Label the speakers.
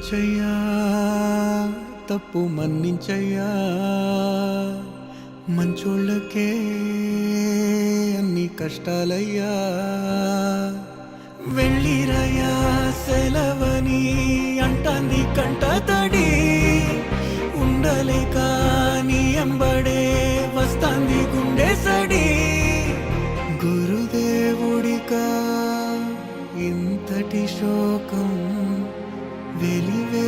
Speaker 1: క్షమించయ్యా, తప్పు మన్నించయ్యా, మంచోళ్ళకే అన్ని కష్టాలయ్యా. వెళ్ళిరయ్యా సెలవని అంటాంది కంట తడి, ఉండలేక నీ ఎంబడే వస్తాంది గుండె సడి. గురుదేవుడికా ఇంతటి శోకం వెలివే